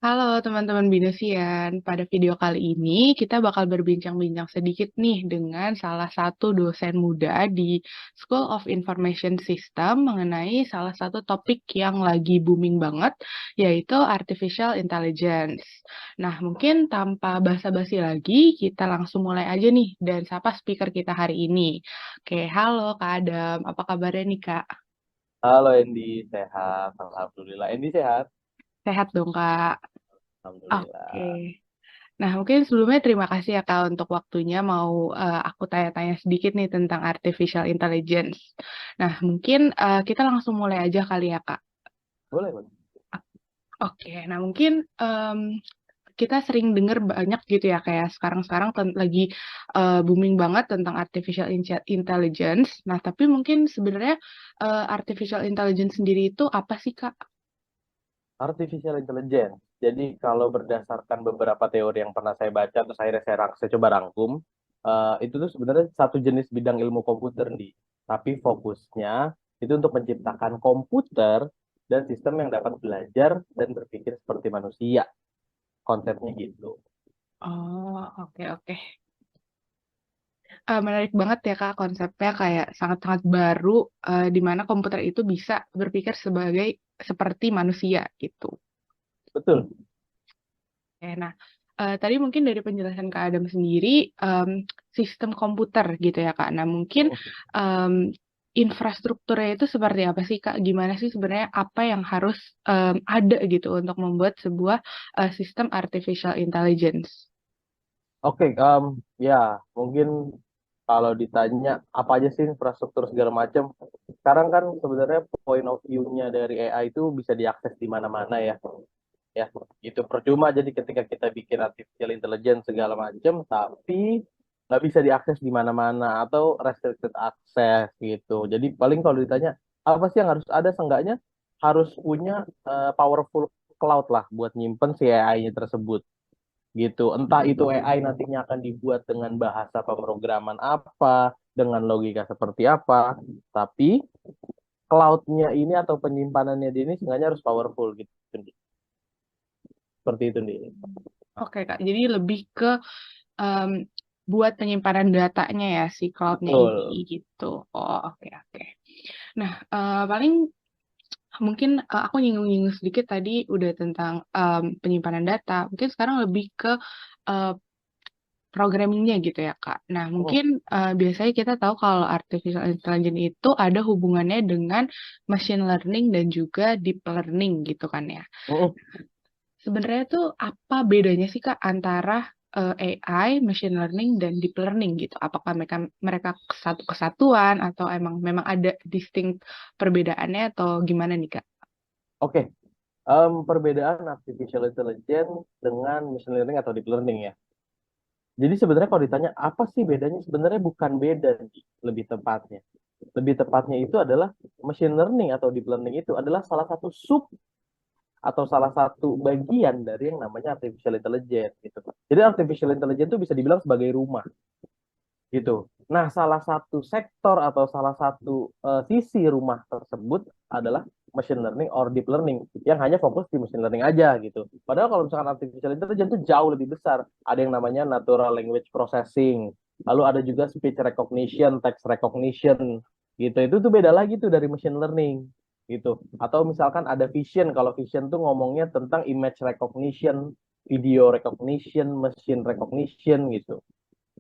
Halo teman-teman Binesian, pada video kali ini kita bakal berbincang-bincang sedikit nih dengan salah satu dosen muda di School of Information System mengenai salah satu topik yang lagi booming banget, yaitu Artificial Intelligence. Nah, mungkin tanpa basa-basi lagi, kita langsung mulai aja nih dan sapa speaker kita hari ini. Oke, halo Kak Adam, apa kabarnya nih Kak? Halo Endi, sehat. Alhamdulillah. Endi sehat? Sehat dong Kak? Oke. Alhamdulillah. Nah, mungkin sebelumnya terima kasih ya Kak untuk waktunya mau aku tanya-tanya sedikit nih tentang artificial intelligence. Nah, mungkin kita langsung mulai aja kali ya Kak. Boleh, boleh. Oke, nah mungkin kita sering dengar banyak gitu ya kayak sekarang-sekarang lagi booming banget tentang artificial intelligence. Nah, tapi mungkin sebenarnya artificial intelligence sendiri itu apa sih Kak? Artificial Intelligence. Jadi kalau berdasarkan beberapa teori yang pernah saya baca, terus akhirnya saya coba rangkum, itu tuh sebenarnya satu jenis bidang ilmu komputer nih. Tapi fokusnya itu untuk menciptakan komputer dan sistem yang dapat belajar dan berpikir seperti manusia. Konsepnya gitu. Oh, oke oke. Menarik banget ya Kak konsepnya kayak sangat-sangat baru di mana komputer itu bisa berpikir seperti manusia gitu. Betul. Oke, nah tadi mungkin dari penjelasan Kak Adam sendiri sistem komputer gitu ya Kak. Nah mungkin em, infrastrukturnya itu seperti apa sih Kak? Gimana sih sebenarnya apa yang harus ada gitu untuk membuat sebuah sistem artificial intelligence? Oke, ya mungkin kalau ditanya apa aja sih infrastruktur segala macam, sekarang kan sebenarnya point of view-nya dari AI itu bisa diakses di mana-mana ya. Ya, itu percuma jadi ketika kita bikin artificial intelligence segala macam, tapi nggak bisa diakses di mana-mana atau restricted access gitu. Jadi paling kalau ditanya apa sih yang harus ada, seenggaknya harus punya powerful cloud lah buat nyimpen si AI-nya tersebut gitu. Entah itu AI nantinya akan dibuat dengan bahasa pemrograman apa, dengan logika seperti apa, tapi cloud-nya ini atau penyimpanannya di ini sebenarnya harus powerful gitu. Seperti itu nih. Oke Kak, jadi lebih ke em, buat penyimpanan datanya ya si cloud-nya ini Betul. gitu. Oh, oke oke. Nah, paling mungkin aku nyinggung-nyinggung sedikit tadi udah tentang penyimpanan data. Mungkin sekarang lebih ke eh, programmingnya gitu ya, Kak. Nah, Mm, mungkin biasanya kita tahu kalau artificial intelligence itu ada hubungannya dengan machine learning dan juga deep learning gitu kan ya. mm. Sebenarnya tuh apa bedanya sih Kak antara AI, machine learning, dan deep learning gitu? Apakah mereka mereka satu kesatuan atau emang memang ada distinct perbedaannya atau gimana nih Kak? Oke, perbedaan artificial intelligence dengan machine learning atau deep learning ya. Jadi sebenarnya kalau ditanya apa sih bedanya, sebenarnya bukan beda Ji, lebih tepatnya. Lebih tepatnya itu adalah machine learning atau deep learning itu adalah salah satu sub atau salah satu bagian dari yang namanya artificial intelligence gitu. Jadi artificial intelligence itu bisa dibilang sebagai rumah gitu. Nah, salah satu sektor atau salah satu sisi rumah tersebut adalah machine learning or deep learning yang hanya fokus di machine learning aja gitu. Padahal kalau misalkan artificial intelligence itu jauh lebih besar. Ada yang namanya natural language processing, lalu ada juga speech recognition, text recognition gitu. Itu tuh beda lagi tuh dari machine learning gitu. Atau misalkan ada vision, kalau vision tuh ngomongnya tentang image recognition, video recognition, machine recognition gitu.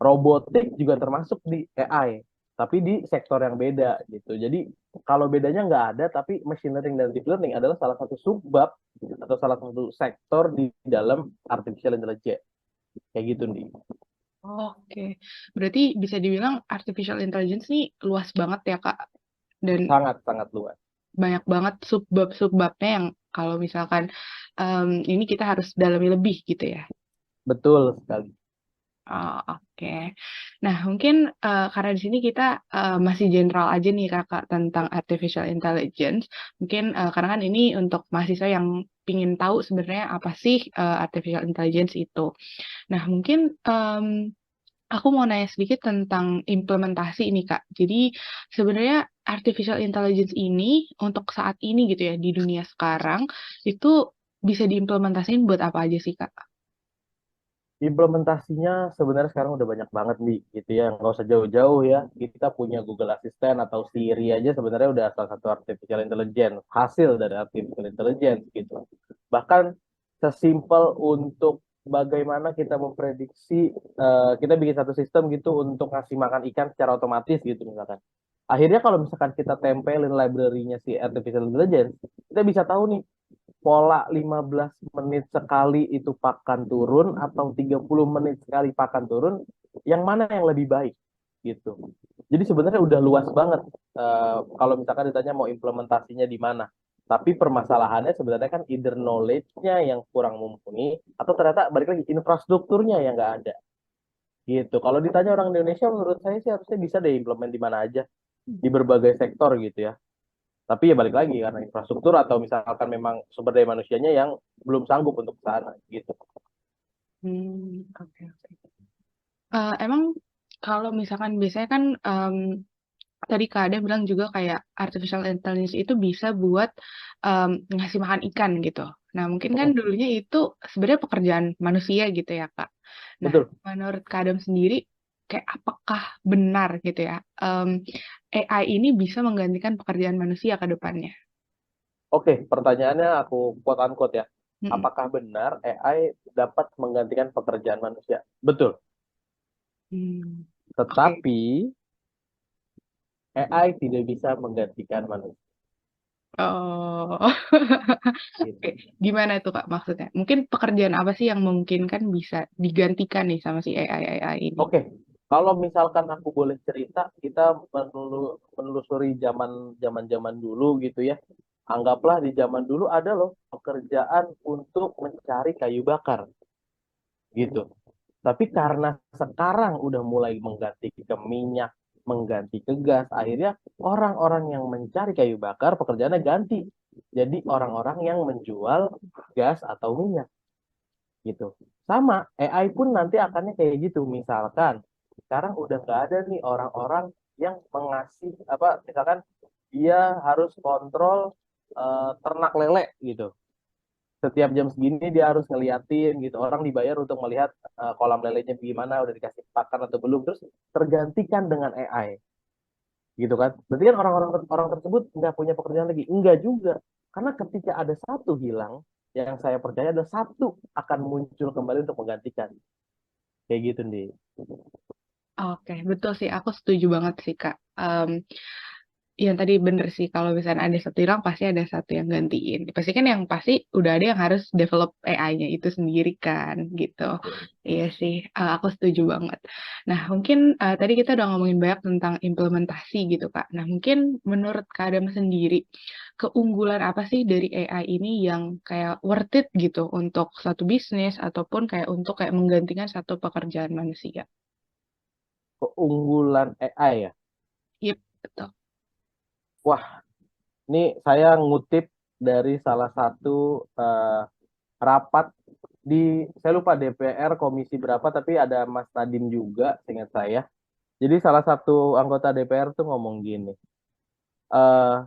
Robotik juga termasuk di AI, tapi di sektor yang beda gitu. Jadi kalau bedanya nggak ada, tapi machine learning dan deep learning adalah salah satu subbab atau salah satu sektor di dalam artificial intelligence. Kayak gitu nih. Oke, berarti bisa dibilang artificial intelligence nih luas banget ya Kak, dan Sangat-sangat luas. banyak banget subbab-subbabnya yang kalau misalkan ini kita harus dalami lebih gitu ya. Betul sekali. Oh, oke. Nah, mungkin karena di sini kita masih general aja nih Kakak tentang artificial intelligence. Mungkin karena kan ini untuk mahasiswa yang pingin tahu sebenarnya apa sih artificial intelligence itu. Nah, mungkin aku mau nanya sedikit tentang implementasi ini, Kak. Jadi, sebenarnya artificial intelligence ini untuk saat ini gitu ya di dunia sekarang itu bisa diimplementasiin buat apa aja sih, Kak? Implementasinya sebenarnya sekarang udah banyak banget nih gitu ya, nggak usah jauh-jauh ya, kita punya Google Assistant atau Siri aja sebenarnya udah salah satu artificial intelligence, hasil dari artificial intelligence gitu. Bahkan sesimpel untuk bagaimana kita memprediksi, kita bikin satu sistem gitu untuk ngasih makan ikan secara otomatis gitu misalkan. Akhirnya kalau misalkan kita tempelin library-nya si artificial intelligence, kita bisa tahu nih pola 15 menit sekali itu pakan turun atau 30 menit sekali pakan turun, yang mana yang lebih baik gitu. Jadi sebenarnya udah luas banget, kalau misalkan ditanya mau implementasinya di mana. Tapi permasalahannya sebenarnya kan either knowledge-nya yang kurang mumpuni atau ternyata balik lagi infrastrukturnya yang nggak ada gitu. Kalau ditanya orang Indonesia menurut saya sih harusnya bisa deh implement di mana aja di berbagai sektor gitu ya. Tapi ya balik lagi karena infrastruktur atau misalkan memang sumber daya manusianya yang belum sanggup untuk ke sana gitu. Oke, oke. Emang kalau misalkan biasanya kan tadi Kak Ada bilang juga kayak artificial intelligence itu bisa buat ngasih makan ikan gitu. Nah, mungkin kan dulunya itu sebenarnya pekerjaan manusia gitu ya, Kak. Nah, Betul. menurut Kak Adam sendiri, kayak apakah benar gitu ya, AI ini bisa menggantikan pekerjaan manusia ke depannya? Oke, pertanyaannya aku quote unquote ya. Mm-mm. Apakah benar AI dapat menggantikan pekerjaan manusia? Betul. Hmm, oke. Tetapi AI tidak bisa menggantikan manusia. Oh, Gitu. oke. Gimana itu Kak maksudnya? Mungkin pekerjaan apa sih yang memungkinkan bisa digantikan nih sama si AI ini? Oke, kalau misalkan aku boleh cerita, kita menelusuri zaman dulu gitu ya. Anggaplah di zaman dulu ada loh pekerjaan untuk mencari kayu bakar gitu. Tapi karena sekarang udah mulai mengganti ke minyak, mengganti ke gas, akhirnya orang-orang yang mencari kayu bakar pekerjaannya ganti. Jadi orang-orang yang menjual gas atau minyak gitu. Sama, AI pun nanti akannya kayak gitu. Misalkan sekarang udah nggak ada nih orang-orang yang mengasih apa, misalkan dia harus kontrol ternak lele gitu. Setiap jam segini dia harus ngeliatin gitu. Orang dibayar untuk melihat kolam lelenya gimana, udah dikasih pakan atau belum. Terus tergantikan dengan AI gitu kan. Berarti kan orang-orang orang tersebut nggak punya pekerjaan lagi. Enggak juga. Karena ketika ada satu hilang, yang saya percaya ada satu akan muncul kembali untuk menggantikan. Kayak gitu nih. Oke, betul sih. Aku setuju banget sih, Kak. Yang tadi bener sih, kalau misalnya ada satu hilang, pasti ada satu yang gantiin. Pasti kan yang pasti udah ada yang harus develop AI-nya itu sendiri kan, gitu. Iya sih, aku setuju banget. Nah, mungkin tadi kita udah ngomongin banyak tentang implementasi gitu, Kak. Nah, mungkin menurut Kak Adam sendiri, keunggulan apa sih dari AI ini yang kayak worth it gitu untuk satu bisnis ataupun kayak untuk kayak menggantikan satu pekerjaan manusia? Keunggulan AI ya. Yep, betul. Wah, ini saya ngutip dari salah satu rapat di, saya lupa DPR komisi berapa, tapi ada Mas Nadiem juga, seingat saya. Jadi salah satu anggota DPR tuh ngomong gini, eh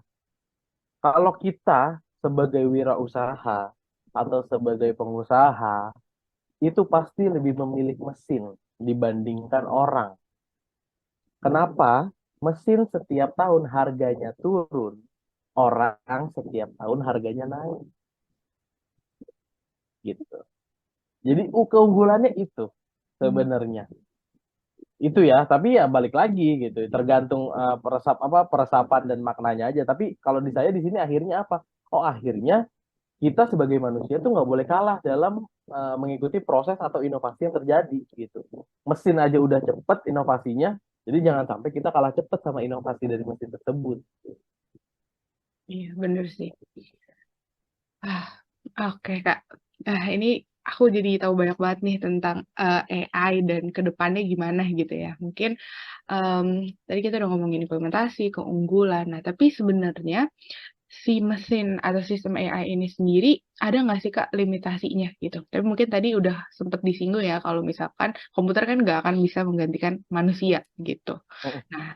kalau kita sebagai wirausaha atau sebagai pengusaha itu pasti lebih memilih mesin dibandingkan orang. Kenapa? Mesin setiap tahun harganya turun, orang setiap tahun harganya naik gitu. Jadi keunggulannya itu Hmm. sebenarnya. Itu ya, tapi ya balik lagi gitu, tergantung peresapan dan maknanya aja. Tapi kalau di saya di sini akhirnya apa? Oh, akhirnya kita sebagai manusia tuh nggak boleh kalah dalam mengikuti proses atau inovasi yang terjadi gitu. Mesin aja udah cepet inovasinya, jadi jangan sampai kita kalah cepet sama inovasi dari mesin tersebut. Iya, bener sih. Ah, oke Kak. Ini aku jadi tahu banyak banget nih tentang AI dan kedepannya gimana gitu ya. Mungkin em, tadi kita udah ngomongin implementasi, keunggulan. Nah, tapi sebenarnya si mesin atau sistem AI ini sendiri ada nggak sih Kak limitasinya gitu? Tapi mungkin tadi udah sempat disinggung ya kalau misalkan komputer kan nggak akan bisa menggantikan manusia gitu. Nah,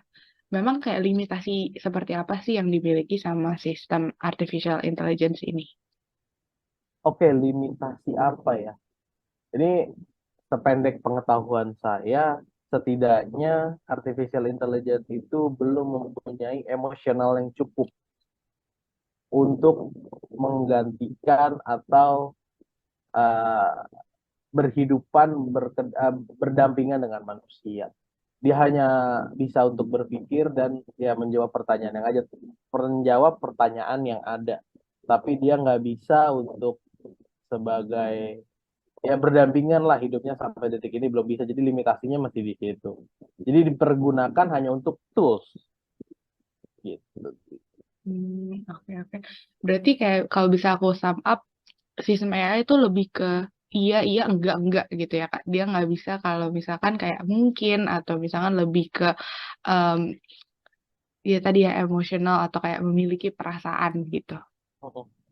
memang kayak limitasi seperti apa sih yang dimiliki sama sistem artificial intelligence ini? Oke, limitasi apa ya? Ini sependek pengetahuan saya, setidaknya artificial intelligence itu belum mempunyai emosional yang cukup untuk menggantikan atau uh, berdampingan dengan manusia. Dia hanya bisa untuk berpikir dan ya menjawab pertanyaan yang menjawab pertanyaan yang ada. Tapi dia nggak bisa untuk sebagai ya berdampingan lah hidupnya sampai detik ini belum bisa. Jadi limitasinya masih di situ. Jadi dipergunakan hanya untuk tools gitu. Oke, oke. Berarti kayak kalau bisa aku sum up, sistem AI itu lebih ke iya, iya, enggak gitu ya, Kak. Dia nggak bisa kalau misalkan kayak mungkin atau misalkan lebih ke em, ya tadi ya emosional atau kayak memiliki perasaan gitu.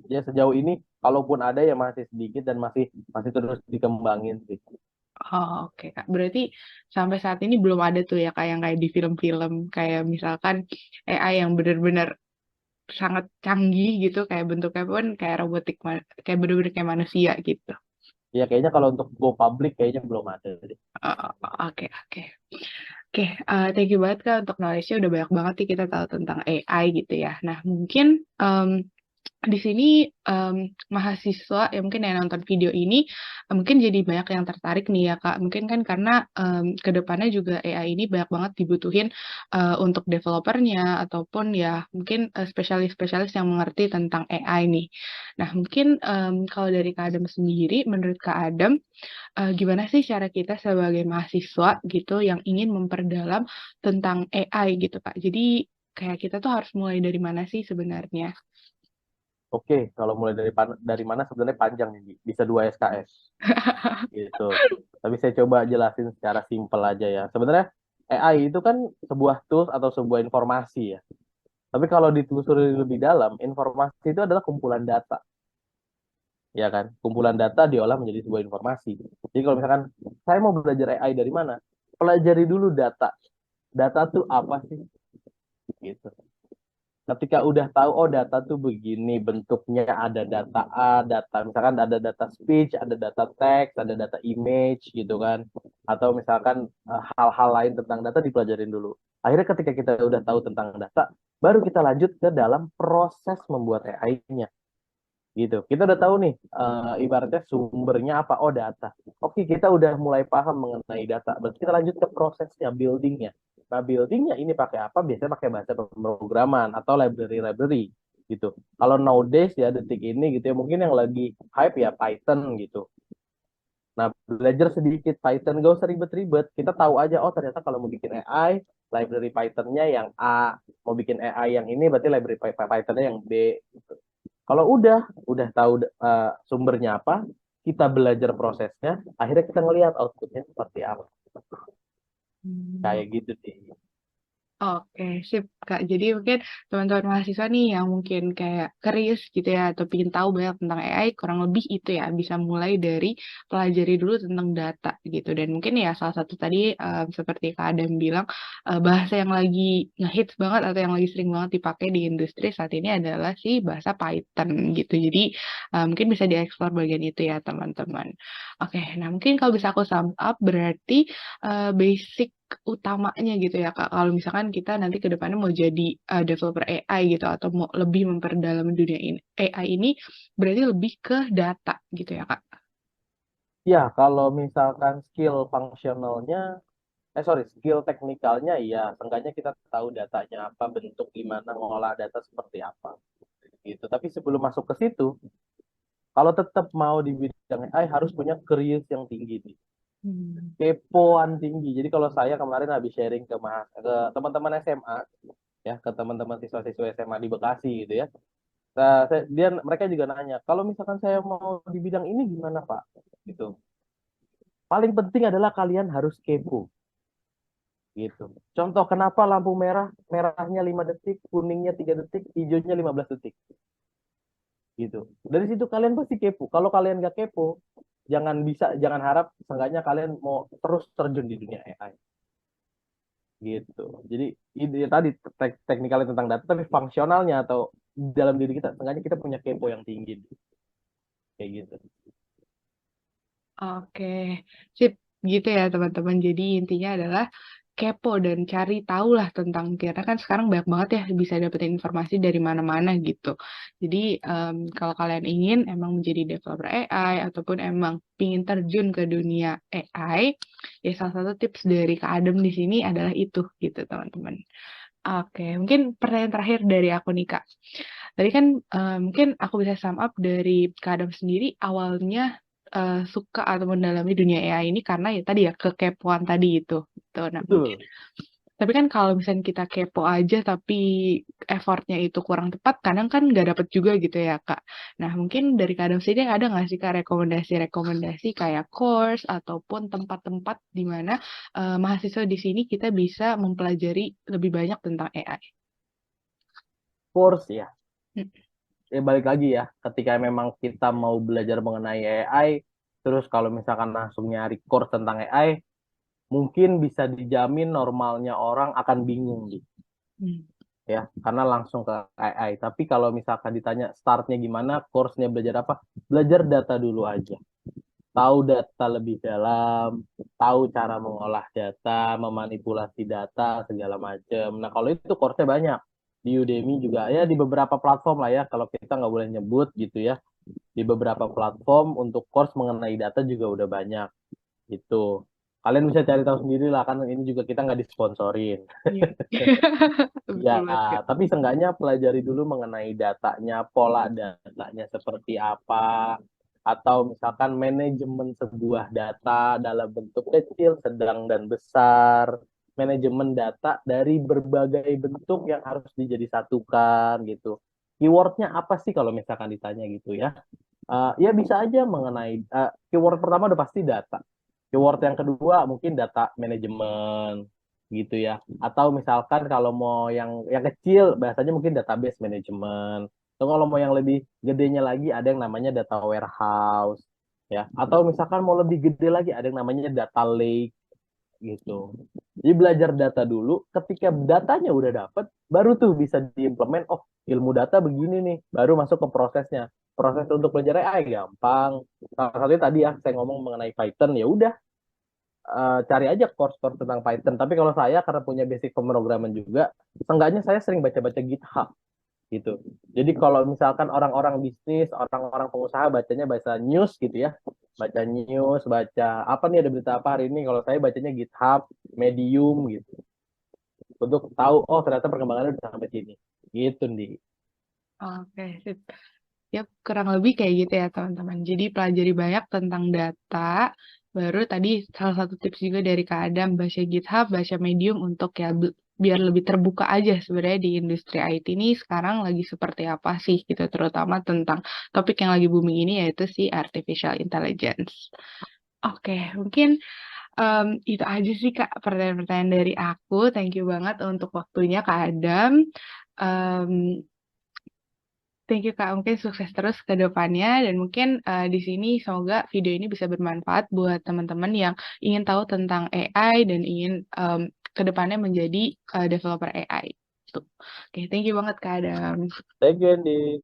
Ya sejauh ini kalaupun ada ya masih sedikit dan masih masih terus dikembangin sih. Oh, oke, Kak. Berarti sampai saat ini belum ada tuh ya Kak yang kayak di film-film kayak misalkan AI yang benar-benar sangat canggih gitu kayak bentuknya pun kayak robotik kayak bener-bener kayak manusia gitu. Ya kayaknya kalau untuk go public kayaknya belum ada deh. Oh, oke, oke. Oke, thank you banget Kak untuk knowledge-nya udah banyak banget nih kita tahu tentang AI gitu ya. Nah, mungkin di sini mahasiswa yang mungkin yang nonton video ini mungkin jadi banyak yang tertarik nih ya Kak. Mungkin kan karena ke depannya juga AI ini banyak banget dibutuhin untuk developernya ataupun ya mungkin spesialis-spesialis yang mengerti tentang AI nih. Nah, mungkin kalau dari Kak Adam sendiri, menurut Kak Adam, gimana sih cara kita sebagai mahasiswa gitu yang ingin memperdalam tentang AI gitu Kak? Jadi kayak kita tuh harus mulai dari mana sih sebenarnya? Oke, kalau mulai dari mana sebenarnya panjang nih, bisa 2 SKS gitu. Tapi saya coba jelasin secara simpel aja ya. Sebenarnya AI itu kan sebuah tools atau sebuah informasi ya. Tapi kalau ditelusuri lebih dalam, informasi itu adalah kumpulan data, ya kan? Kumpulan data diolah menjadi sebuah informasi. Jadi kalau misalkan saya mau belajar AI dari mana? Pelajari dulu data. Data tuh apa sih? Gitu. Ketika udah tahu oh data tuh begini bentuknya, ada data A, data misalkan ada data speech, ada data text, ada data image gitu kan, atau misalkan hal-hal lain tentang data dipelajarin dulu. Akhirnya ketika kita udah tahu tentang data, baru kita lanjut ke dalam proses membuat AI-nya gitu. Kita udah tahu nih ibaratnya sumbernya apa, oh data. Oke, kita udah mulai paham mengenai data, berarti kita lanjut ke prosesnya, buildingnya. Nah, buildingnya ini pakai apa? Biasanya pakai bahasa pemrograman atau library-library gitu. Kalau nowadays ya detik ini gitu ya, mungkin yang lagi hype ya Python gitu. Nah, belajar sedikit Python, gak usah ribet-ribet. Kita tahu aja, oh ternyata kalau mau bikin AI, library Python-nya yang A. Mau bikin AI yang ini, berarti library Python-nya yang B. Gitu. Kalau udah tahu sumbernya apa, kita belajar prosesnya, akhirnya kita ngelihat outputnya seperti apa. Hmm. Kayak gitu sih. Oke, sip, Kak. Jadi mungkin teman-teman mahasiswa nih yang mungkin kayak curious gitu ya, atau ingin tahu banyak tentang AI, kurang lebih itu ya, bisa mulai dari pelajari dulu tentang data gitu. Dan mungkin ya salah satu tadi seperti Kak Adam bilang, bahasa yang lagi ngehits banget atau yang lagi sering banget dipakai di industri saat ini adalah si bahasa Python gitu. Jadi mungkin bisa dieksplor bagian itu ya teman-teman. Oke, nah mungkin kalau bisa aku sum up berarti basic utamanya gitu ya Kak. Kalau misalkan kita nanti ke depannya mau jadi developer AI gitu atau mau lebih memperdalam dunia ini AI ini berarti lebih ke data gitu ya Kak. Ya, kalau misalkan skill fungsionalnya, sorry, skill teknikalnya ya, seenggaknya kita tahu datanya apa, bentuk gimana, ngolah data seperti apa. Gitu. Tapi sebelum masuk ke situ, kalau tetap mau di bidang AI harus punya curious yang tinggi nih. Hmm. Kepoan tinggi. Jadi kalau saya kemarin habis sharing ke teman-teman SMA, ya ke teman-teman siswa-siswa SMA di Bekasi gitu ya. Mereka juga nanya, kalau misalkan saya mau di bidang ini gimana Pak? Gitu. Paling penting adalah kalian harus kepo gitu. Contoh kenapa lampu merah merahnya 5 detik, kuningnya 3 detik, hijaunya 15 detik gitu. Dari situ kalian pasti kepo. Kalau kalian gak kepo, jangan harap seenggaknya kalian mau terus terjun di dunia AI gitu. Jadi ini tadi teknikalnya tentang data, tapi fungsionalnya atau dalam diri kita, seenggaknya kita punya kepo yang tinggi kayak gitu. Oke, sip. Gitu ya teman-teman. Jadi intinya adalah kepo dan cari tahu lah tentang karena kan sekarang banyak banget ya bisa dapetin informasi dari mana-mana gitu. Jadi kalau kalian ingin emang menjadi developer AI ataupun emang ingin terjun ke dunia AI, ya salah satu tips dari Kak Adem di sini adalah itu gitu teman-teman. Oke, mungkin pertanyaan terakhir dari aku nih Kak. Tadi kan mungkin aku bisa sum up dari Kak Adam sendiri awalnya suka atau mendalami dunia AI ini karena ya tadi ya kekepoan tadi itu. Gitu. Nah, mungkin Betul. tapi kan kalau misalnya kita kepo aja tapi effortnya itu kurang tepat, kadang kan nggak dapet juga gitu ya Kak. Nah, mungkin dari Kak Adam sendiri ada nggak sih Kak rekomendasi-rekomendasi kayak course ataupun tempat-tempat di mana mahasiswa di sini kita bisa mempelajari lebih banyak tentang AI? Course ya. Hmm. Ya balik lagi ya, ketika memang kita mau belajar mengenai AI, terus kalau misalkan langsung nyari course tentang AI, mungkin bisa dijamin normalnya orang akan bingung gitu Hmm. ya, karena langsung ke AI. Tapi kalau misalkan ditanya startnya gimana, course-nya belajar apa, belajar data dulu aja. Tahu data lebih dalam, tahu cara mengolah data, memanipulasi data, segala macam. Nah, kalau itu course-nya banyak. Di Udemy juga, ya di beberapa platform lah ya, kalau kita nggak boleh nyebut gitu ya. Di beberapa platform untuk course mengenai data juga udah banyak gitu. Kalian bisa cari tahu sendiri lah, kan ini juga kita nggak disponsorin. Iya. Ya, Betul banget, Kak. tapi seenggaknya pelajari dulu mengenai datanya, pola datanya seperti apa, atau misalkan manajemen sebuah data dalam bentuk kecil, sedang, dan besar, manajemen data dari berbagai bentuk yang harus dijadi satukan gitu. Keywordnya apa sih kalau misalkan ditanya gitu ya? Ya bisa aja mengenai keyword pertama udah pasti data. Keyword yang kedua mungkin data manajemen gitu ya. Atau misalkan kalau mau yang kecil bahasanya mungkin database management. Atau kalau mau yang lebih gedenya lagi ada yang namanya data warehouse ya. Atau misalkan mau lebih gede lagi ada yang namanya data lake gitu. Jadi belajar data dulu, ketika datanya udah dapet, baru tuh bisa diimplement, oh ilmu data begini nih, baru masuk ke prosesnya. Proses untuk belajar AI gampang. Salah satunya tadi ya, saya ngomong mengenai Python, ya udah cari aja course-course tentang Python. Tapi kalau saya karena punya basic pemrograman juga, seenggaknya saya sering baca-baca GitHub gitu. Jadi kalau misalkan orang-orang bisnis, orang-orang pengusaha bacanya baca news gitu ya, baca news, baca apa nih ada berita apa hari ini. Kalau saya bacanya GitHub, Medium gitu, untuk tahu oh ternyata perkembangannya udah sampai sini. Gitu nih. Oke, sip. Ya, kurang lebih kayak gitu ya, teman-teman. Jadi pelajari banyak tentang data. Baru tadi salah satu tips juga dari Kak Adam, baca GitHub, baca Medium untuk ya biar lebih terbuka aja sebenarnya di industri IT ini sekarang lagi seperti apa sih gitu, terutama tentang topik yang lagi booming ini yaitu si artificial intelligence. Oke, mungkin itu aja sih Kak pertanyaan-pertanyaan dari aku. Thank you banget untuk waktunya Kak Adam. Em, Thank you Kak, mungkin sukses terus ke depannya dan mungkin di sini semoga video ini bisa bermanfaat buat teman-teman yang ingin tahu tentang AI dan ingin ke depannya menjadi developer AI. Tuh. Oke, thank you banget Kak Adam. Thank you, Andy.